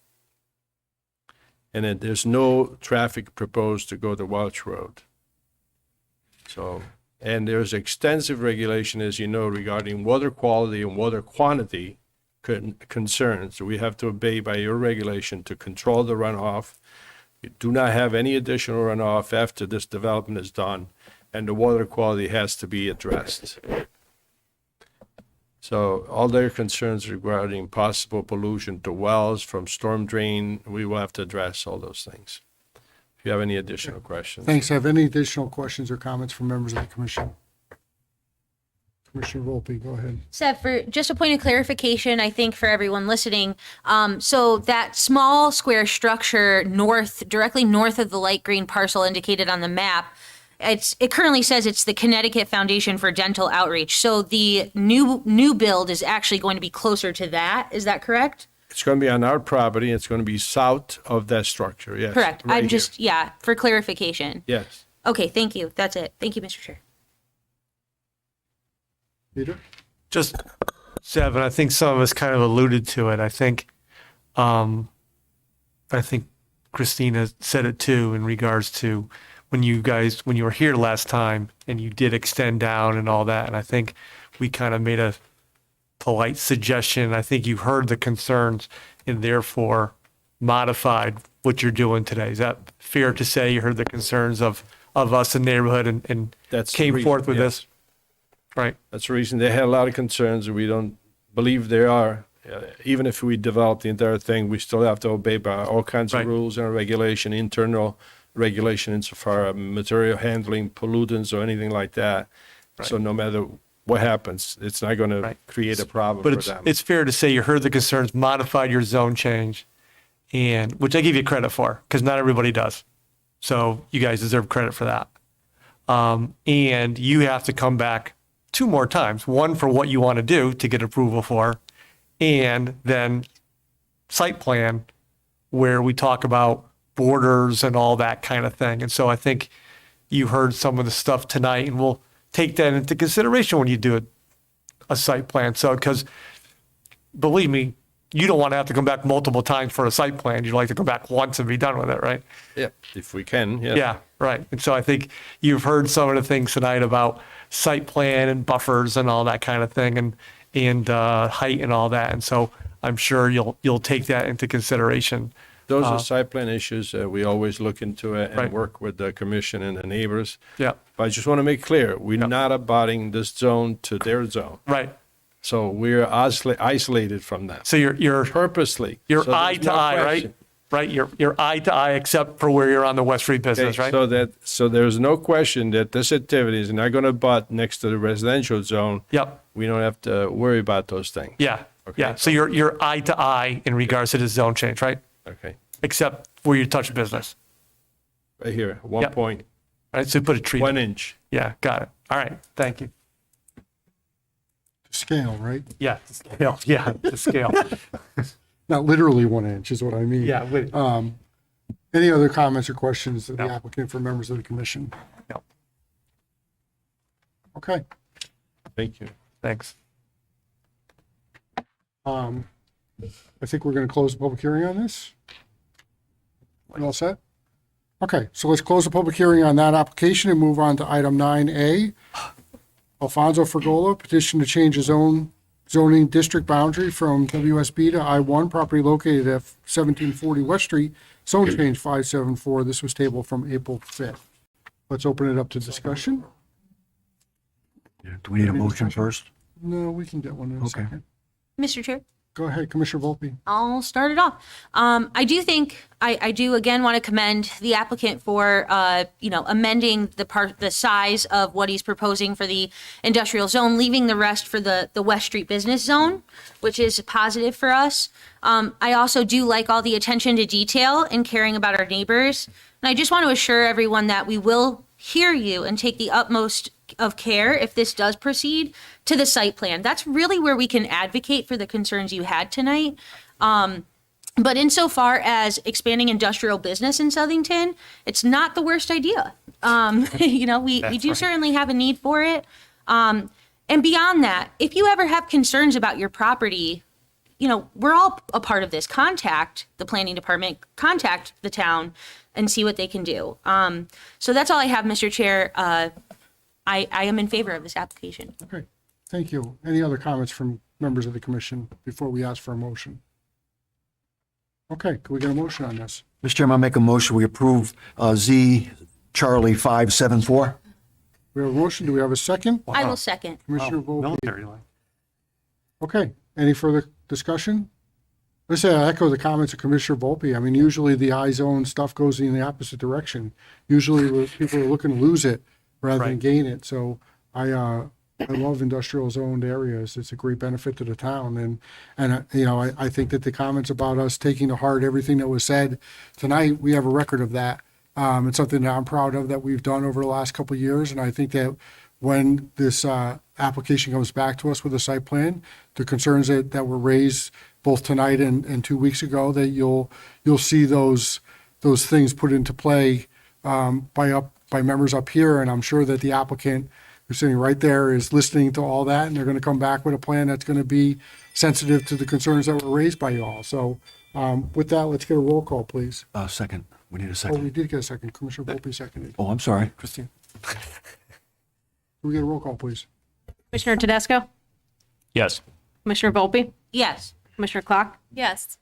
And then there's no traffic proposed to go to Welch Road. So, and there's extensive regulation, as you know, regarding water quality and water quantity concerns. We have to obey by your regulation to control the runoff. You do not have any additional runoff after this development is done, and the water quality has to be addressed. So all their concerns regarding possible pollution to wells from storm drain, we will have to address all those things. If you have any additional questions. Thanks. Have any additional questions or comments from members of the commission? Commissioner Volpe, go ahead. Seth, for just a point of clarification, I think for everyone listening, so that small square structure directly north of the light green parcel indicated on the map, it currently says it's the Connecticut Foundation for Dental Outreach. So the new build is actually going to be closer to that. Is that correct? It's going to be on our property. It's going to be south of that structure. Yes. Correct. Right I'm here. just, for clarification. Yes. Okay, thank you. That's it. Thank you, Mr. Chair. Peter? Just, Seb, and I think some of us kind of alluded to it. I think Christina said it too in regards to when you were here last time and you did extend down and all that. And I think we kind of made a polite suggestion. I think you heard the concerns and therefore modified what you're doing today. Is that fair to say? You heard the concerns of us in the neighborhood and That's the came reason, forth with yeah. this? Right, That's the reason they had a lot of concerns. We don't believe there are. Even if we develop the entire thing, we still have to obey by all kinds Right. of rules and regulation, internal regulation insofar as material handling, pollutants, or anything like that. So no matter what happens, it's not going to Right. create a problem but for them. it's fair to say you heard the concerns, modified your zone change, and which I give you credit for, because not everybody does. So you guys deserve credit for that. And you have to come back 2 more times, one for what you want to do to get approval for, and then site plan where we talk about borders and all that kind of thing. And so I think you heard some of the stuff tonight, and we'll take that into consideration when you do a site plan. So, because believe me, you don't want to have to come back multiple times for a site plan. You'd like to go back once and be done with it, right? Yeah, if we can, yeah. Yeah, right. And so I think you've heard some of the things tonight about site plan and buffers and all that kind of thing, and height and all that. And so I'm sure you'll take that into consideration. Those are site plan issues. We always look into it and Right. work with the commission and the neighbors. Yeah, But I just want to make clear, we're not abutting this zone to their zone. right. So we're isolated from them So you're purposely. You're So there's eye to no eye, question. right? You're eye to eye, except for where you're on the West Street business, Okay, right? So there's no question that this activity is not going to butt next to the residential zone. Yep. We don't have to worry about those things. Yeah. Okay. Yeah. So you're eye to eye in regards to the zone change, right? Okay, Except where you touch business, right here, 1 Yep. point, right? So you put a tree. 1 inch. Yeah. Got it. All right. Thank you. Scale, right? Yeah. The scale. Yeah. The scale. Not literally 1 inch is what I mean. Yeah. With, Any other comments or questions of the No. applicant for members of the commission? No. Okay. Thank you. Thanks. I think we're going to close the public hearing on this. You all set? Okay, so let's close the public hearing on that application and move on to item 9A. Alfonso Fergola, petition to change his own zoning district boundary from WSB to I-1, property located at 1740 West Street, zone change 574. This was tabled from April 5th. Let's open it up to discussion. Do we need a motion first? No, we can get one in a Okay. second. Mr. Chair, Go ahead, Commissioner Volpe. I'll start it off. I do think, I do again want to commend the applicant for, amending the size of what he's proposing for the industrial zone, leaving the rest for the West Street business zone, which is positive for us. I also do like all the attention to detail and caring about our neighbors. And I just want to assure everyone that we will hear you and take the utmost of care if this does proceed to the site plan. That's really where we can advocate for the concerns you had tonight. But insofar as expanding industrial business in Southington, it's not the worst idea. We do certainly have a need for it. And beyond that, if you ever have concerns about your property, we're all a part of this. Contact the planning department, contact the town and see what they can do. So that's all I have, Mr. Chair. I am in favor of this application. Okay, thank you. Any other comments from members of the commission before we ask for a motion? Okay, can we get a motion on this? Mr. Chairman, I make a motion, we approve Z Charlie 574. We have a motion. Do we have a second? I will second. Commissioner Volpe. Military line. Okay, any further discussion? Let's say I echo the comments of Commissioner Volpe. I mean, usually the I-zone stuff goes in the opposite direction. Usually people are looking to lose it rather than Right. gain it. So I love industrial zoned areas. It's a great benefit to the town. I think that the comments about us taking to heart everything that was said tonight, we have a record of that. It's something that I'm proud of that we've done over the last couple of years. And I think that when this application comes back to us with a site plan, the concerns that were raised both tonight and 2 weeks ago, that you'll see those things put into play by members up here. And I'm sure that the applicant who's sitting right there is listening to all that, and they're going to come back with a plan that's going to be sensitive to the concerns that were raised by you all. So with that, let's get a roll call, please. Second, we need a Oh, second. we did get a second. Commissioner Volpe seconded. Oh, I'm sorry. Christine. Can we get a roll call, please? Commissioner Tedesco? Yes. Commissioner Volpe, Yes. Commissioner Clock, Yes.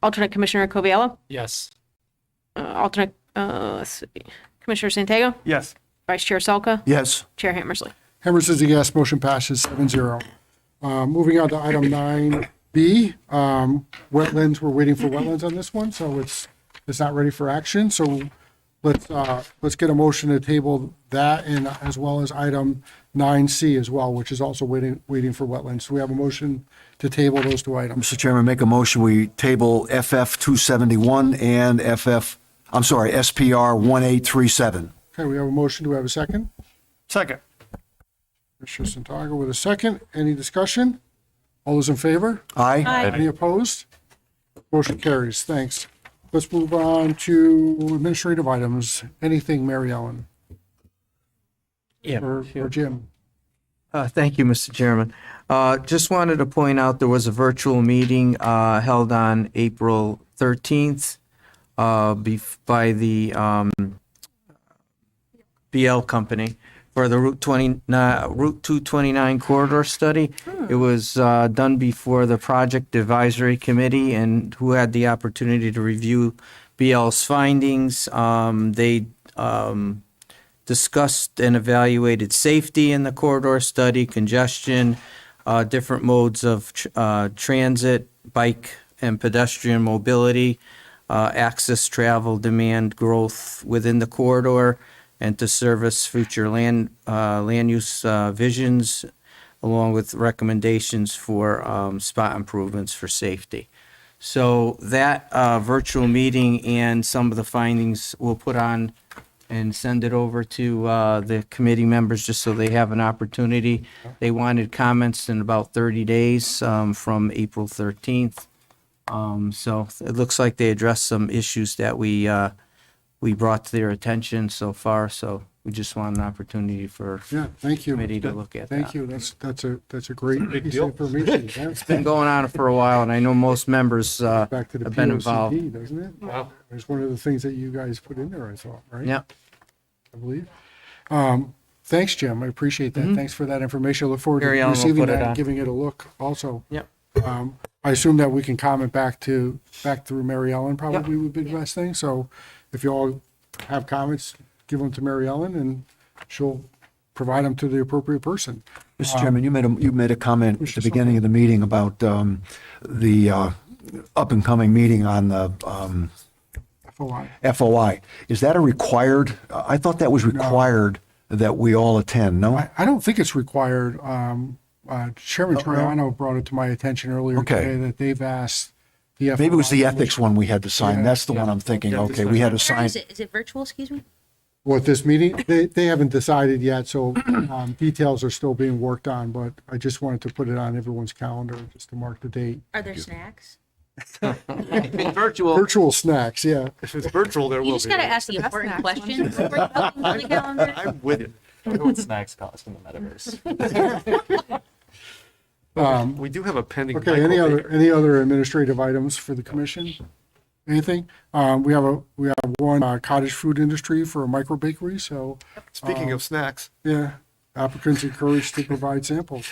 alternate Commissioner Coviello, Yes. alternate, let's see, Commissioner Santiago, Yes. Vice Chair Selka, Yes. Chair Hammersley. Hammer says a yes, motion passes 7-0. Moving on to item 9B, wetlands, we're waiting for wetlands on this one, so it's not ready for action. So let's get a motion to table that and as well as item 9C as well, which is also waiting for wetlands. So we have a motion to table those two items. Mr. Chairman, make a motion, we table FF 271 and SPR 1837. Okay, we have a motion. Do we have a second? Second. Commissioner Santiago with a second. Any discussion? All those in favor? Aye. Any opposed? Motion carries. Thanks. Let's move on to administrative items. Anything, Mary Ellen? Yeah, Or Jim? Thank you, Mr. Chairman. Just wanted to point out there was a virtual meeting held on April 13th by the BL company for the Route 229 corridor study. It was done before the Project Advisory Committee, and who had the opportunity to review BL's findings. They discussed and evaluated safety in the corridor study, congestion, different modes of transit, bike and pedestrian mobility, access, travel, demand growth within the corridor, and to service future land use visions, along with recommendations for spot improvements for safety. So that virtual meeting and some of the findings we'll put on and send it over to the committee members just so they have an opportunity. They wanted comments in about 30 days from April 13th. So it looks like they addressed some issues that we brought to their attention so far. So we just want an opportunity for Yeah, thank you. committee to look at that. Thank you. That's a great piece of information. Yeah. It's been going on for a while, and I know most members Back to the have been involved. POCD, doesn't it? Wow. It's one of the things that you guys put in there, I thought, right? Yeah. I believe. Thanks, Jim. I appreciate that. Thanks for that information. I look forward to Mary Ellen will receiving put it that and on. giving it a look also. Yep. I assume that we can comment back through Mary Ellen probably would be the best thing. So if you all have comments, give them to Mary Ellen and she'll provide them to the appropriate person. Mr. Chairman, you made a comment at the beginning of the meeting about the up and coming meeting on the FOI. FOI. Is that a required? I thought that was required that we all attend. No. I don't think it's required. Chairman Troiano brought it to my attention earlier Okay. today that they've asked the FOI. Maybe it was the ethics one we had to sign. Yeah, That's the one I'm thinking. Yeah, Okay, we had to Where sign. is it? Is it virtual, excuse me? What, this meeting? They haven't decided yet, so details are still being worked on, but I just wanted to put it on everyone's calendar just to mark the date. Are there snacks? Virtual snacks, yeah. If it's virtual, there You will just be. gotta ask the important questions before you put things on the calendar. I'm with you. I know what snacks cost in the metaverse. We do have a pending. Okay, any other administrative items for the commission? Anything? We have one cottage food industry for a micro bakery, so Speaking of snacks, yeah, applicants encouraged to provide samples.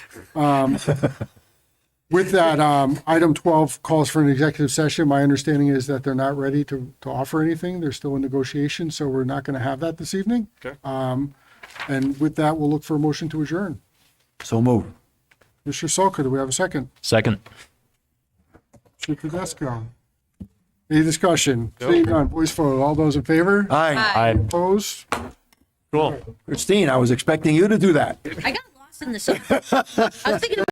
With that, item 12 calls for an executive session. My understanding is that they're not ready to offer anything. They're still in negotiation, so we're not going to have that this evening. Okay. And with that, we'll look for a motion to adjourn. So move. Mr. Solka, do we have a second? Second. Mr. Tedesco? Any discussion? Seeing none, voice vote. All those in favor? Aye. Opposed? cool. Christine, I was expecting you to do that. I got lost in the sun. I was thinking